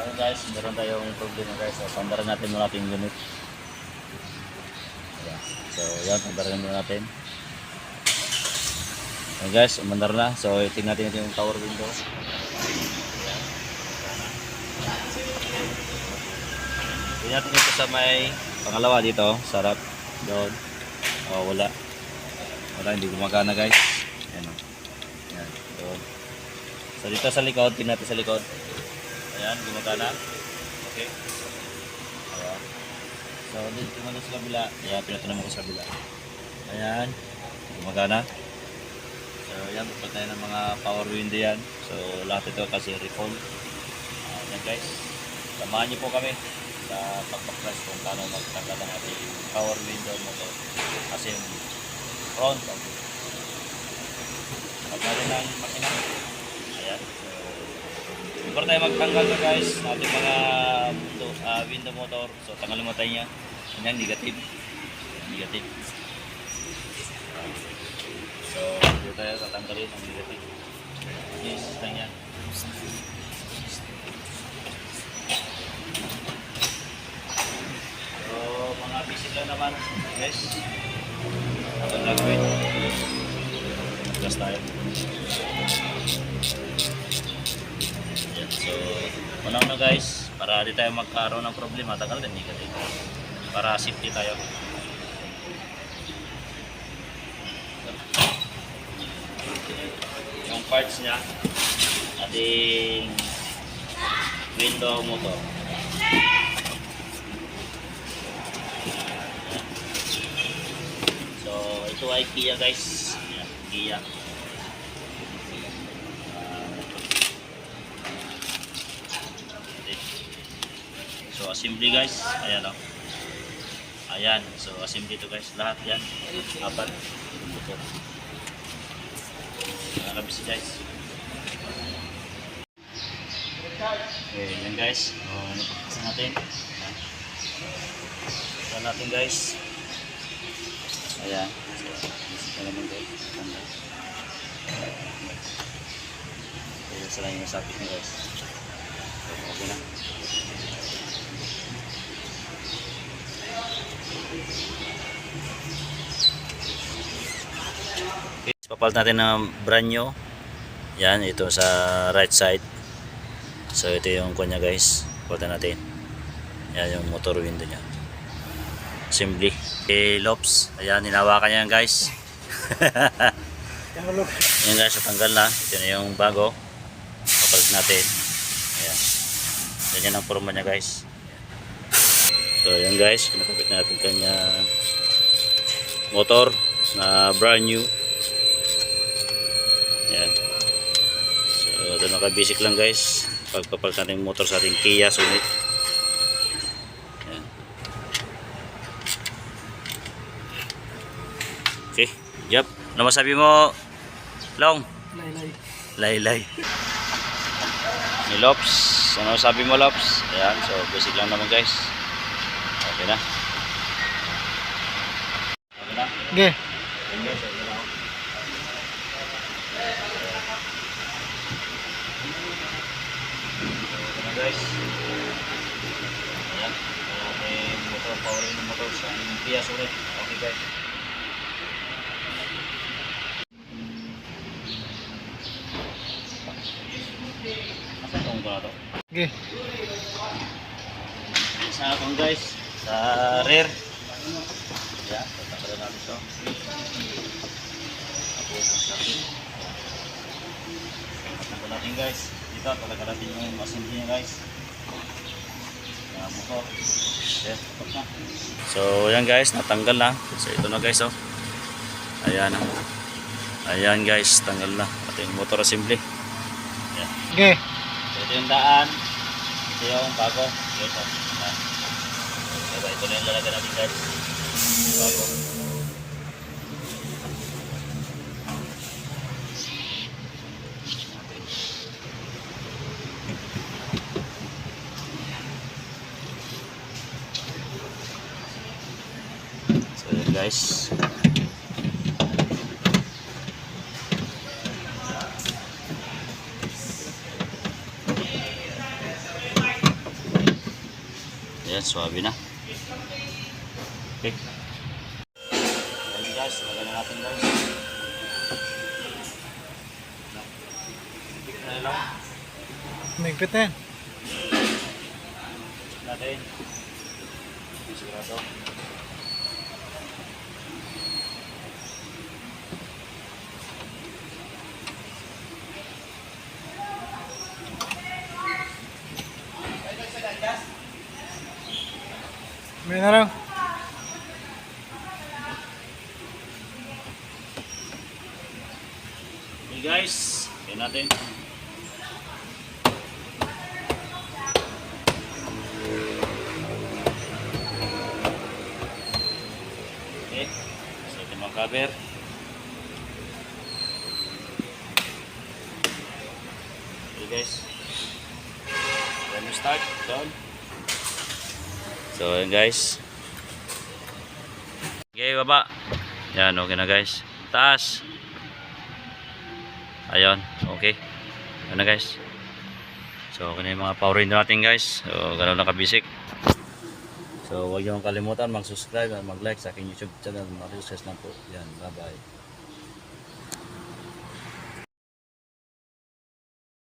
Ayun guys, meron tayong problema guys. So, pandaran natin muna natin yung unit. Ayan. So, yan, pandaran muna natin. Ayan guys, umandar na. So, tingnan natin yung tower window. Ayan. Tingnan natin ito sa may pangalawa dito. Sarap. Doon. Oh, wala. Wala, hindi gumagana guys. Ayan o. Ayan. Doon. So, dito sa likod, tingnan natin sa likod. Ayan, gumagana. Okay. Ayan. So, dito naman sa kabila. Ayan, pinatunan mo ko sa kabila. Ayan. Gumagana. So, ayan, pagpatay ng mga power window yan. So, lahat ito kasi recall. Ayan guys. Samahan niyo po kami sa pagpaplas kung paano magtanggal ang ating power window motor. Kasi front. Pagpatay ng makina. Ayan. Before tayo magtanggal na guys, ating mga window motor. So, tanggalin mo tayo niya. Yan, negative. Negative. So, dito tayo tatanggalin ang negative. Yes, tayo niya. So, mga basic lang naman guys. Ito lang gawin. Adjust tayo. So, unang na guys, para di tayo magkaroon ng problema, tagal din negative. Para safety tayo. Yung parts niya, ating window motor. So, ito ay Kia guys. Ayan, Kia. So assembly guys, ayan o. Ayan, so assembly to guys, lahat yan. Apat. Nakabisi guys. Okay, yan guys. Ano pa natin? Ito natin guys. Ayan. Ito naman guys. Ito sila yung sapit nyo guys. Okay na. Papalit natin ng brand new. Yan, ito sa right side. So ito yung kunya guys. Papalit natin. Yan yung motor window nya. Assembly. Okay, Lops. Ayan, hinawakan niya yan guys. Yan guys, natanggal na. Ito na yung bago. Papalit natin. Ayan. Yan ang forma niya guys. So yan guys, pinakapit natin kanya motor na brand new. Yan. So ito naka-basic lang guys. Pagpapalit natin yung motor sa ating Kia Sonet. Yan. Okay, yep. Ano masabi mo, Long? Laylay. Laylay. Ni Lops. Ano sabi mo, Lops? Ayan, so basic lang naman guys. Okay na. Okay na? Okay. Guys. Ayan. May motor, powering ng motor sa Kia Sonet. Okay guys. Asa itong ba ito? Okay. Isa itong guys. Sa rear. Ayan. Tatakalan natin ito. Tapos ang sakin. Tatakalan natin guys. Dito, talaga natin yung assembly niya guys. Motor. Okay, na. So yan guys, natanggal na. So ito na guys oh. Ayan. Ayan guys, tanggal na ating motor assembly. Ayan. Okay. So ito yung daan. Ito yung bago. Ito. Ito na yung lalagyan natin guys. Bago. Guys, Ayan, swabe na. Okay. Ayan guys, lagyan na natin guys. Tignan na lang. Mahigpit na yan. Natin. Sigurado. May na lang. Okay guys, ayan natin. Okay, so ito mga cover. Okay guys, then we start down. So ayan guys. Okay, baba. Yan, okay na guys. Taas. Ayun, okay. Ano na guys. So okay na yung mga power window natin guys. So ganoon na kabisik. So huwag niyo kalimutan mag-subscribe at mag-like sa aking YouTube channel. Mag-subscribe lang po. Yan, bye bye.